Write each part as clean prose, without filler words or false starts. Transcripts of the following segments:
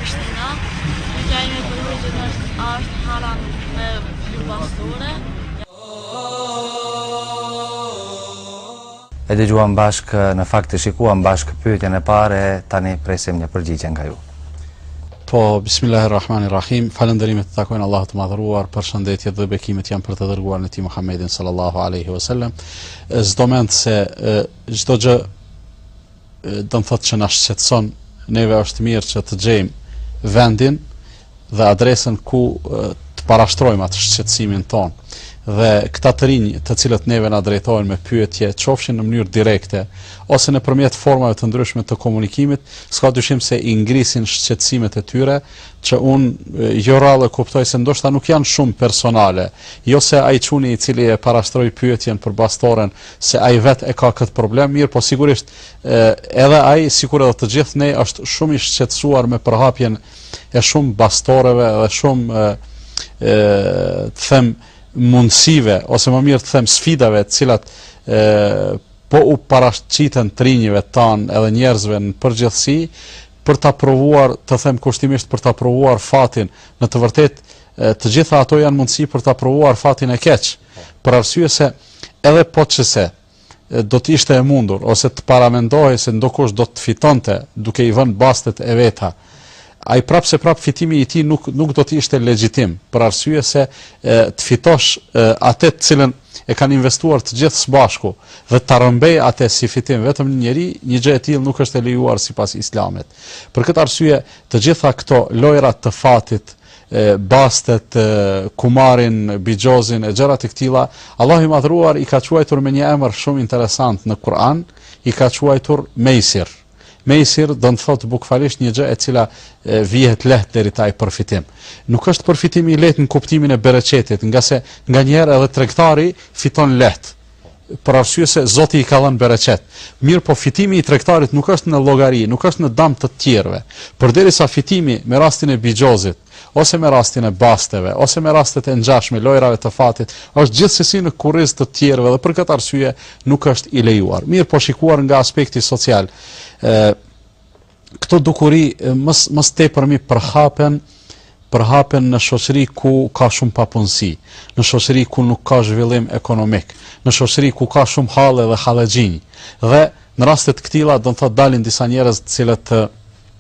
Prishtina. Gjaj me përgjë që është haram me flu bastore. E dëgjuam bashkë, në fakt të shikuam bashkë pyetjen e parë, tani presim një përgjigje nga ju. Po, bismillahirrahmanirrahim. Falënderimet të takojnë Allahut të madhëruar, përshëndetje dhe bekimet janë për të dërguar në ti Muhammedin sallallahu alaihi wasallam. Çdo mend se çdo gjë do të thotë që na shqetëson, neve është mirë që të gjejmë vendin dhe adresën ku të parashtrojmë atë shqetësimin ton. Dhe këta të rinj të cilët neve na drejtojnë me pyetje, qofshin në mënyrë direkte ose nëpërmjet formave të ndryshme të komunikimit, s'ka dyshim se i ngrisin shqetësimet e tyre, që unë jo rrallë kuptoj se ndoshta nuk janë shumë personale, jo se ai çuni i cili e parashtroi pyetjen për bastoren se ai vetë e ka këtë problem, mirë, po sigurisht edhe ai, sikur edhe të gjithë ne, është shumë i shqetësuar me përhapjen e shumë bastoreve dhe shumë të them mundësive, ose më mirë të them sfidave të cilat po u paraqiten trinjve tanë edhe njerëzve në përgjithësi, për ta provuar, të them kushtimisht për ta provuar fatin. Në të vërtetë të gjitha ato janë mundësi për ta provuar fatin e keq, për arsye se edhe po çse do të ishte e mundur ose të paramendohej se ndokush do të fitonte duke i vënë bastet e veta, ai prap fitimi i tij nuk do të ishte legjitim, për arsye se të fitosh atë të cilën e kanë investuar të gjithë së bashku dhe ta rrëmbej atë si fitim vetëm një njeri, një gjë e tillë nuk është e lejuar sipas Islamit. Për këtë arsye, të gjitha këto lojrat të fatit, bastet, kumarin, bigjozin e gjërat e këtilla, Allahu i madhruar i ka quajtur me një emër shumë interesant në Kur'an, i ka quajtur Meisir. Meisir do të thotë bukfalisht një gjë e cila vihet lehtë deri te ai përfitim. Nuk është përfitimi i lehtë në kuptimin e bereqetit, nga se nganjëherë edhe tregtari fiton lehtë, për arsye se Zoti i ka dhënë bereqet. Mirë, po fitimi i tregtarit nuk është në llogari, nuk është në dam të tjerëve. Përderisa fitimi me rastin e bigjozit, ose me rastin e basteve, ose me rastet e ngjashme, lojrave të fatit, është gjithsesi në kurriz të tjerëve dhe për këtë arsye nuk është i lejuar. Mirë, po shikuar nga aspekti social, këto dukuri mos tepërmi përhapen në shoqëri ku ka shumë papunësi, në shoqëri ku nuk ka zhvillim ekonomik, në shoqëri ku ka shumë halle dhe hallexhinj. Dhe në rastet këtilla do të thotë dalin disa njerëz të cilët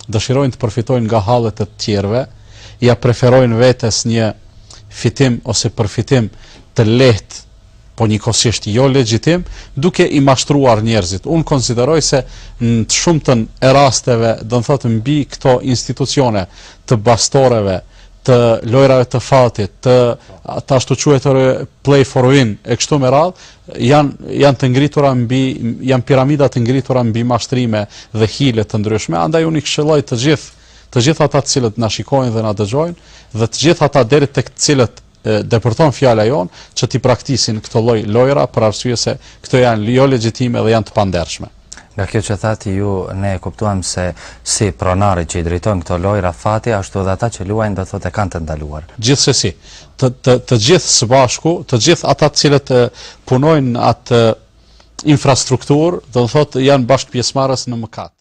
dëshirojnë të përfitojnë nga hallet e të tjerëve, ja preferojnë vetes një fitim ose përfitim të lehtë, po njëkohësisht jo legjitim, duke i mashtruar njerëzit. Unë konsideroj se në të shumtën e rasteve, do të thotë mbi këto institucione të bastoreve, të lojrave të fatit, të ashtu quajtur play for win e kështu me radhë, janë të ngritura janë piramida të ngritura mbi mashtrime dhe hile të ndryshme. Andaj unë i këshilloj të gjithë ata të cilët na shikojnë dhe na dëgjojnë, dhe të gjithë ata deri tek të cilët depërton fjala jon, që ti praktisin këto lloj lojra, për arsye se këto janë jo legjitime dhe janë të pandershme. Nga kjo që thati ju, ne kuptuam se si pronarët që i drejtojnë këto lojra fati, ashtu dhe ata që luajnë do thotë kanë të ndaluar. Gjithsesi, të gjithë së bashku, të gjithë ata të cilët punojnë atë infrastrukturë, do thotë janë bashkëpjesëmarrës në mëkat.